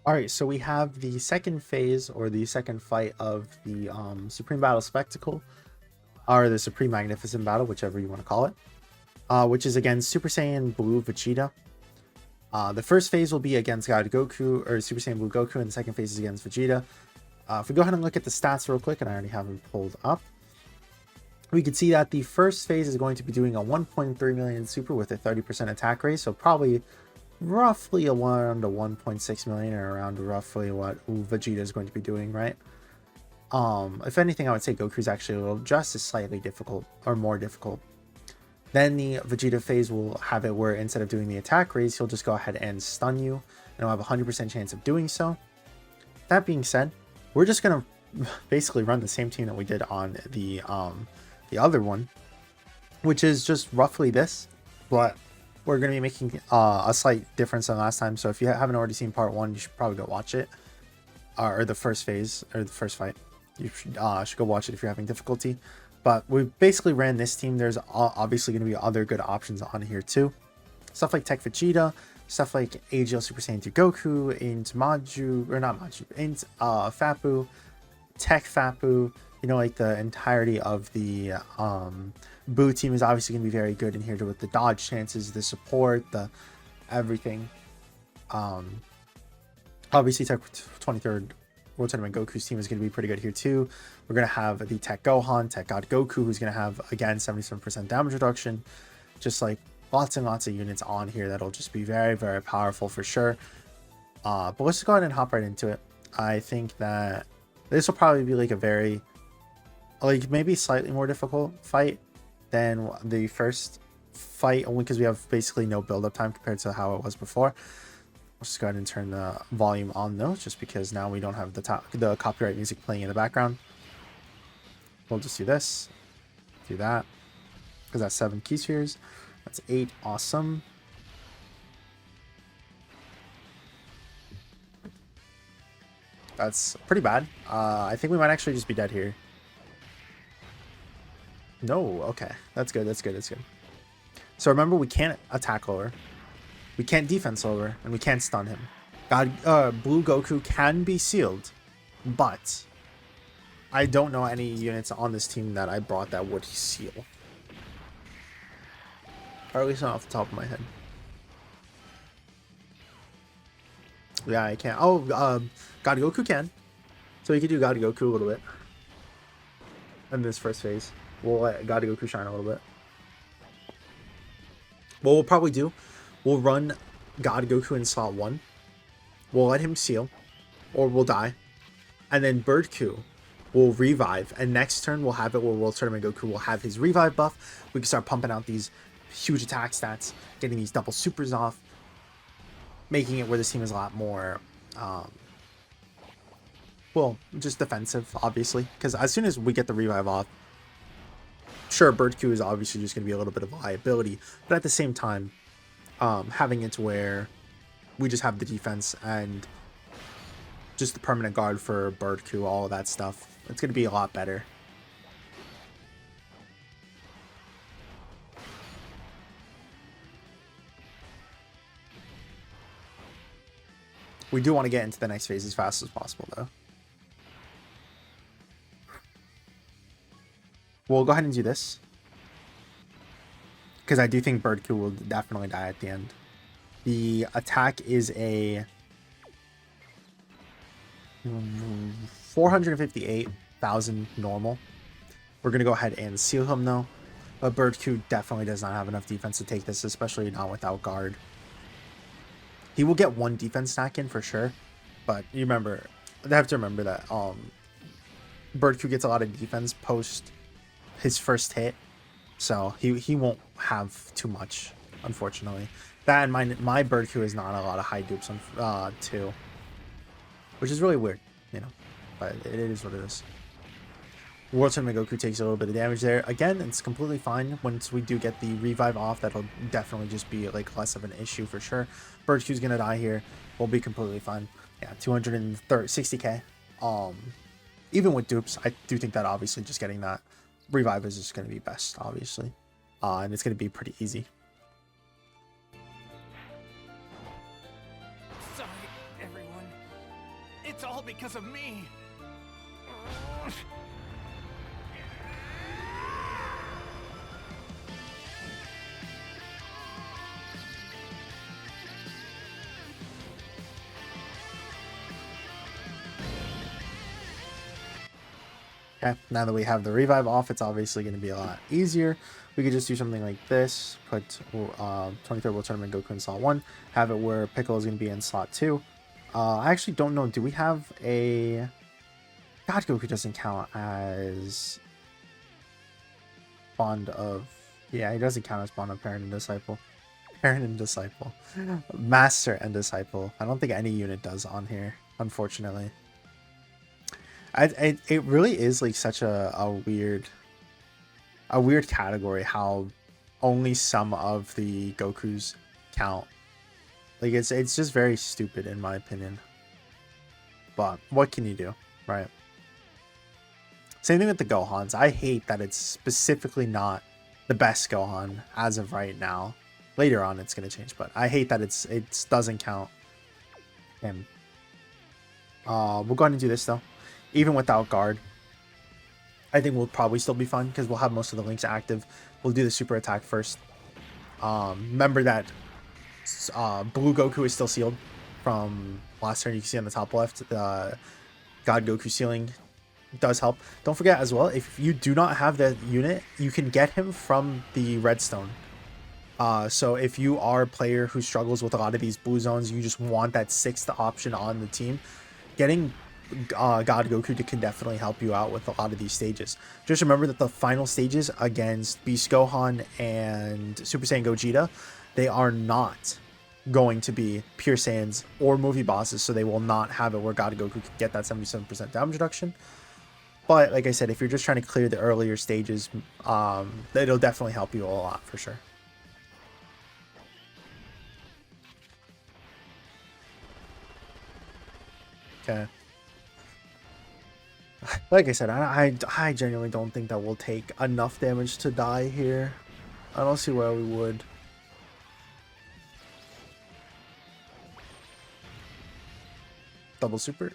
Alright, so we have the second phase or the second fight of the Supreme Battle Spectacle, or the Supreme Magnificent Battle, whichever you want to call it, which is against Super Saiyan Blue Vegeta. The first phase will be against God Goku, or Super Saiyan Blue Goku, and the second phase is against Vegeta. If we go ahead and look at the stats real quick, and I already have them pulled up, we can see that the first phase is going to be doing a 1.3 million super with a 30% attack rate, so probably roughly around a 1.6 million, or around roughly what Vegeta is going to be doing, right? If anything, I would say Goku's actually a little just as slightly difficult or more difficult. Then the Vegeta phase will have it where instead of doing the attack raise, he'll just go ahead and stun you, and he'll have a 100% chance of doing so. That being said, we're just gonna basically run the same team that we did on the other one, which is just roughly this, but we're going to be making a slight difference than last time. So if you haven't already seen part 1, you should probably go watch it, or the first phase, or the first fight. You should go watch it if you're having difficulty. But we basically ran this team. There's obviously going to be other good options on here too. Stuff like Tech Vegeta, stuff like AGL Super Saiyan 2 Goku, into Maju, or not Maju, into Fappu, Tech Fappu, you know, like the entirety of the Boo team is obviously going to be very good in here with the dodge chances, the support, the everything. Obviously, Tech 23rd World Tournament Goku's team is going to be pretty good here too. We're going to have the Tech Gohan, Tech God Goku, who's going to have, again, 77% damage reduction. Just like lots and lots of units on here that'll just be very, very powerful for sure. But let's just go ahead and hop right into it. I think that this will probably be like a very, like maybe slightly more difficult fight than the first fight, only because we have basically no build-up time compared to how it was before. Let's just go ahead and turn the volume on though, just because now we don't have the copyright music playing in the background. We'll just do this, do that, because that's 7 key spheres. That's 8, awesome. That's pretty bad. I think we might actually just be dead here. No, okay. That's good, that's good, that's good. So remember, we can't attack over, we can't defense over, and we can't stun him. Blue Goku can be sealed, but I don't know any units on this team that I brought that would seal. Or at least not off the top of my head. Yeah, I can't. Oh, God Goku can. So we could do God Goku a little bit in this first phase. We'll let God Goku shine a little bit. What we'll probably do, we'll run God Goku in slot 1. We'll let him seal, or we'll die. And then Bird Q will revive. And next turn, we'll have it where World Tournament Goku will have his revive buff. We can start pumping out these huge attack stats, getting these double supers off, making it where this team is a lot more, well, just defensive, obviously. Because as soon as we get the revive off, sure, Bird Q is obviously just going to be a little bit of a liability, but at the same time, having it to where we just have the defense and just the permanent guard for Bird Q, all of that stuff, it's going to be a lot better. We do want to get into the next phase as fast as possible, though. We'll go ahead and do this, because I do think Bird Q will definitely die at the end. The attack is a 458,000 normal. We're going to go ahead and seal him though. But Bird Q definitely does not have enough defense to take this, especially not without guard. He will get 1 defense stack in for sure. But you have to remember that Bird Q gets a lot of defense post his first hit. So he won't have too much, unfortunately. That and my Bird Q is not a lot of high dupes too, which is really weird, you know, but it is what it is. World Tournament Goku takes a little bit of damage there. Again, it's completely fine. Once we do get the revive off, that'll definitely just be like less of an issue for sure. Bird Q's gonna die here. We'll be completely fine. Yeah, 260k. Even with dupes, I do think that obviously just getting that revive is just gonna be best, obviously. And it's gonna be pretty easy. Sorry, everyone. It's all because of me. Okay, now that we have the revive off, it's obviously going to be a lot easier. We could just do something like this, put 23rd World Tournament Goku in slot 1, have it where Piccolo is going to be in slot 2. I actually don't know, do we have a... God, Goku doesn't count as Bond of... Yeah, he doesn't count as Bond of Parent and Disciple. Parent and Disciple. Master and Disciple. I don't think any unit does on here, unfortunately. It really is like such a weird category how only some of the Gokus count. Like it's just very stupid in my opinion. But what can you do, right? Same thing with the Gohans. I hate that it's specifically not the best Gohan as of right now. Later on it's gonna change, but I hate that it doesn't count him. We'll go ahead and do this though. Even without guard, I think we'll probably still be fine because we'll have most of the links active. We'll do the super attack first. Remember that Blue Goku is still sealed from last turn. You can see on the top left, the God Goku sealing does help. Don't forget as well, if you do not have that unit, you can get him from the redstone. So if you are a player who struggles with a lot of these blue zones, you just want that 6th option on the team, getting God Goku can definitely help you out with a lot of these stages. Just remember that the final stages against Beast Gohan and Super Saiyan Gogeta, they are not going to be pure Saiyans or movie bosses, so they will not have it where God Goku can get that 77% damage reduction. But like I said, if you're just trying to clear the earlier stages, it'll definitely help you a lot for sure. Okay. Like I said, I genuinely don't think that we'll take enough damage to die here. I don't see why we would. Double super?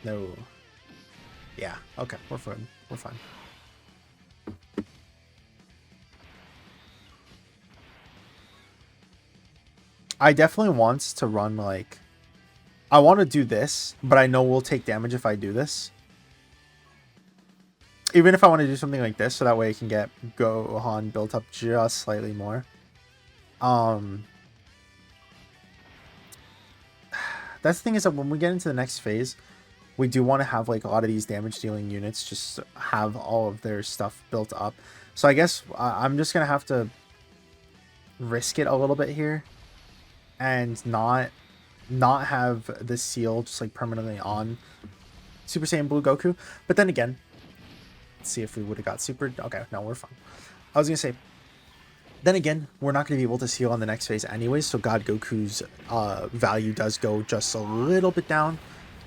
No. Yeah, okay, we're fine. We're fine. I definitely want to run like... I want to do this, but I know we'll take damage if I do this. Even if I want to do something like this, so that way I can get Gohan built up just slightly more. That's the thing is that when we get into the next phase, we do want to have like a lot of these damage dealing units just have all of their stuff built up. So I guess I'm just going to have to risk it a little bit here and not have the seal just like permanently on Super Saiyan Blue Goku. But then again, let's see if we would have got super. Okay, no, we're fine. I was gonna say, then again, we're not gonna be able to seal on the next phase anyways, so God Goku's value does go just a little bit down,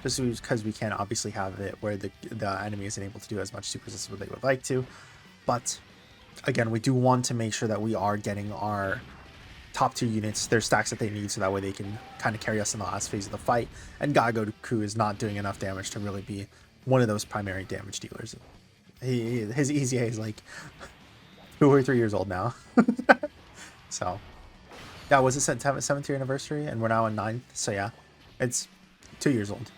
just because we can't obviously have it where the enemy isn't able to do as much super as what they would like to. But again, we do want to make sure that we are getting our top 2 units their stacks that they need, so that way they can kind of carry us in the last phase of the fight, and God Goku is not doing enough damage to really be one of those primary damage dealers. His EZA is like 2 or 3 years old now. So yeah, was it 7th year anniversary and we're now in 9th, so yeah, it's 2 years old.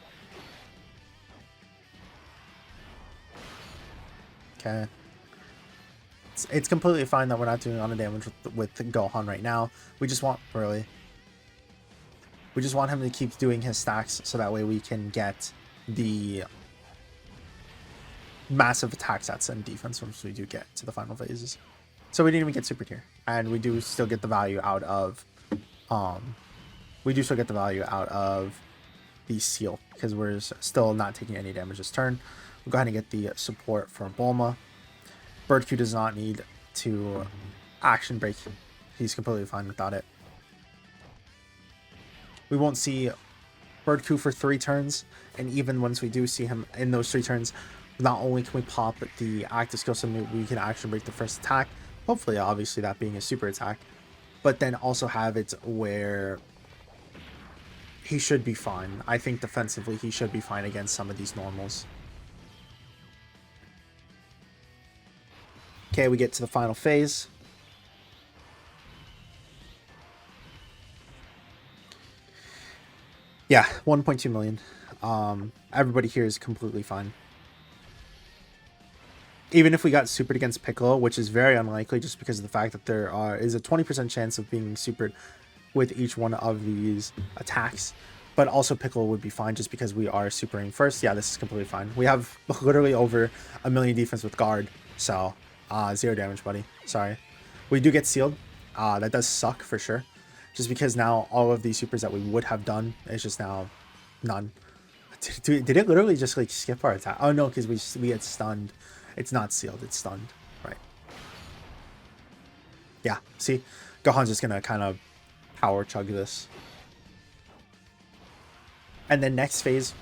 Okay, it's completely fine that we're not doing a lot of damage with Gohan right now. We just want him to keep doing his stacks, so that way we can get the massive attack sets and defense once we do get to the final phases. So we didn't even get super tier, and we do still get the value out of the seal, because we're still not taking any damage this turn. We'll go ahead and get the support for Bulma. Bird Q does not need to action break. He's completely fine without it. We won't see Bird Q for 3 turns, and even once we do see him in those 3 turns, not only can we pop the active skill, so we can action break the first attack, hopefully obviously that being a super attack, but then also have it where he should be fine. I think defensively he should be fine against some of these normals. Okay, we get to the final phase. Yeah, 1.2 million. Everybody here is completely fine. Even if we got supered against Piccolo, which is very unlikely just because of the fact that there is a 20% chance of being supered with each one of these attacks. But also Piccolo would be fine just because we are supering first. Yeah, this is completely fine. We have literally over 1 million defense with guard. So, 0 damage, buddy. Sorry. We do get sealed. That does suck for sure. Just because now all of these supers that we would have done is just now none. Did it literally just like skip our attack? Oh no, because we get stunned. It's not sealed, it's stunned. Right. Yeah, see? Gohan's just gonna kind of power chug this. And then next phase,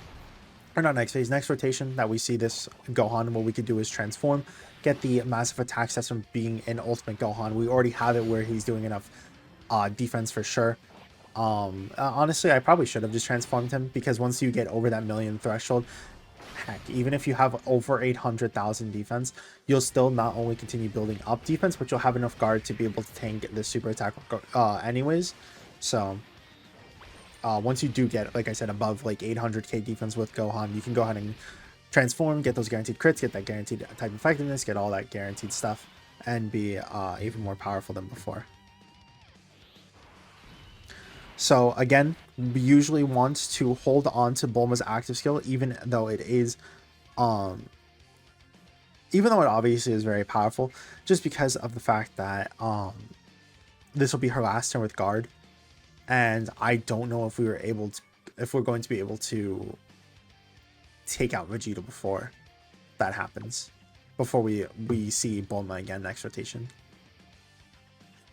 or not next phase, next rotation that we see this Gohan, what we could do is transform, get the massive attack stats from being in Ultimate Gohan. We already have it where he's doing enough defense for sure. Honestly, I probably should have just transformed him because once you get over that 1 million threshold, heck, even if you have over 800,000 defense, you'll still not only continue building up defense, but you'll have enough guard to be able to tank the super attack anyways. So once you do get, like I said, above like 800k defense with Gohan, you can go ahead and transform, get those guaranteed crits, get that guaranteed type effectiveness, get all that guaranteed stuff, and be even more powerful than before. So again, we usually want to hold on to Bulma's active skill, even though it is, even though it obviously is very powerful, just because of the fact that this will be her last turn with guard, and I don't know if we're going to be able to take out Vegeta before that happens, before we see Bulma again next rotation.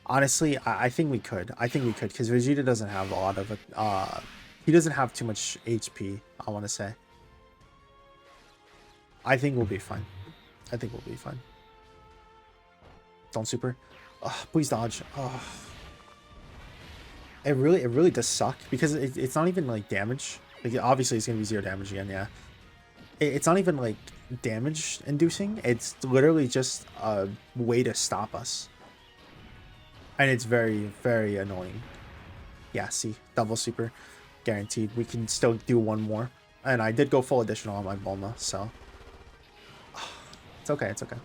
Honestly, I think we could. Because Vegeta doesn't have a lot of he doesn't have too much HP, I want to say. I think we'll be fine. Don't super. Please dodge. It really does suck because it's not even like damage. Like obviously it's gonna be 0 damage again. Yeah. It's not even like damage inducing. It's literally just a way to stop us. And it's very, very annoying. Yeah, see, double super, guaranteed. We can still do one more. And I did go full additional on my Bulma, so. It's okay, it's okay.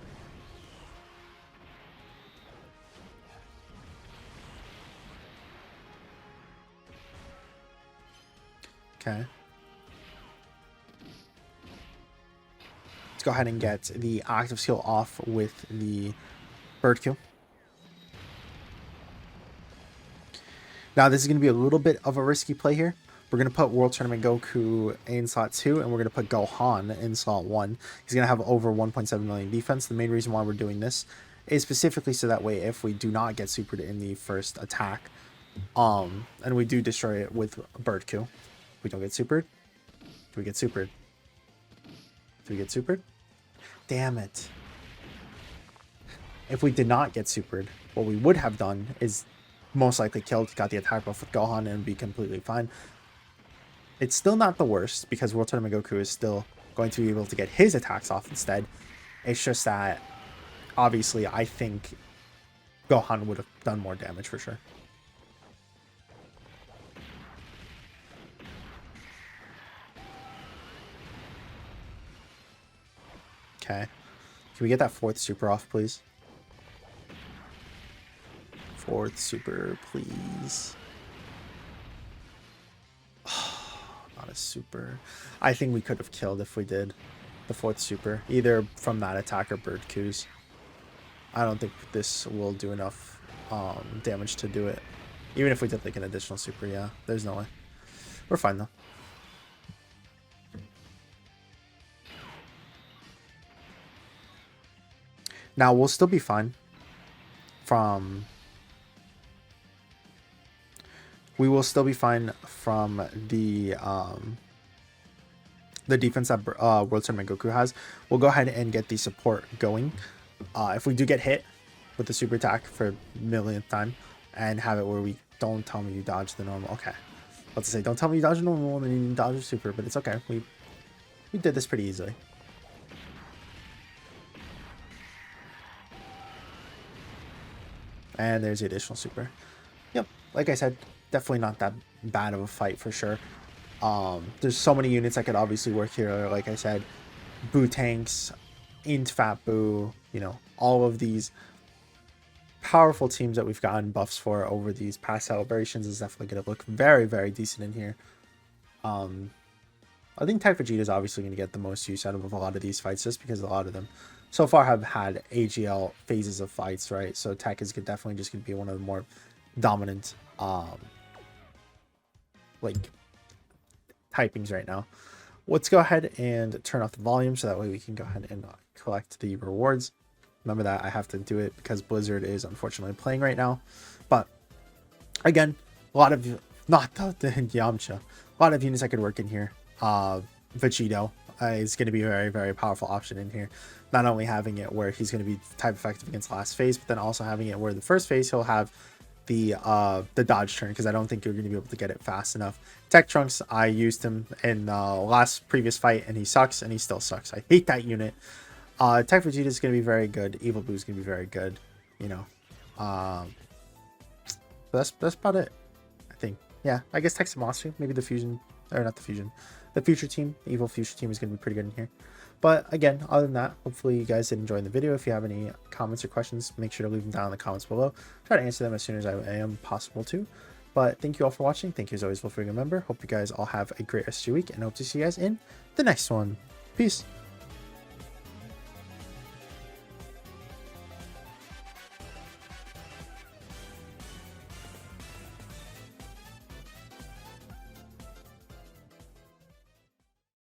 Okay. Let's go ahead and get the active skill off with the bird kill. Now, this is going to be a little bit of a risky play here. We're going to put World Tournament Goku in slot 2, and we're going to put Gohan in slot 1. He's going to have over 1.7 million defense. The main reason why we're doing this is specifically so that way if we do not get supered in the first attack, and we do destroy it with Bird Kill, we don't get supered. Do we get supered? Do we get supered? Damn it. If we did not get supered, what we would have done is most likely killed, got the attack buff with Gohan, and be completely fine. It's still not the worst because World Tournament Goku is still going to be able to get his attacks off instead. It's just that obviously I think Gohan would have done more damage for sure. Okay. Can we get that 4th super off, please? 4th super, please. Not a super. I think we could have killed if we did the 4th super, either from that attack or bird Qs. I don't think this will do enough damage to do it. Even if we did like an additional super, yeah, there's no way. We're fine though. Now we'll still be fine from... We will still be fine from the defense that World Tournament Goku has. We'll go ahead and get the support going. If we do get hit with the super attack for millionth time and have it where we don't tell me you dodge the normal. Okay. About to say, don't tell me you dodge a normal and then you dodge a super, but it's okay. We did this pretty easily. And there's the additional super. Yep, like I said, definitely not that bad of a fight for sure. There's so many units that could obviously work here. Like I said, Boo tanks, Int Fat Boo, you know, all of these powerful teams that we've gotten buffs for over these past celebrations is definitely going to look very, very decent in here. I think Tech Vegeta is obviously going to get the most use out of a lot of these fights just because a lot of them so far have had AGL phases of fights, right? So Tech is definitely just going to be one of the more dominant like typings right now. Let's go ahead and turn off the volume so that way we can go ahead and collect the rewards. Remember that I have to do it because Blizzard is unfortunately playing right now. But again, a lot of, not the Yamcha, a lot of units I could work in here. Vegito is going to be a very, very powerful option in here. Not only having it where he's going to be type effective against last phase, but then also having it where the first phase he'll have the dodge turn, because I don't think you're going to be able to get it fast enough. Tech Trunks, I used him in last previous fight and he sucks, and he still sucks. I hate that unit. Tech Vegeta is going to be very good. Evil Boo is going to be very good. You know, that's about it. I think. Yeah, I guess Tech Monster, maybe the fusion, or not the fusion, the future team, the evil future team is going to be pretty good in here. But again, other than that, hopefully you guys did enjoy the video. If you have any comments or questions, make sure to leave them down in the comments below. Try to answer them as soon as I am possible to. But thank you all for watching. Thank you as always for being a member. Hope you guys all have a great rest of your week, and hope to see you guys in the next one. Peace.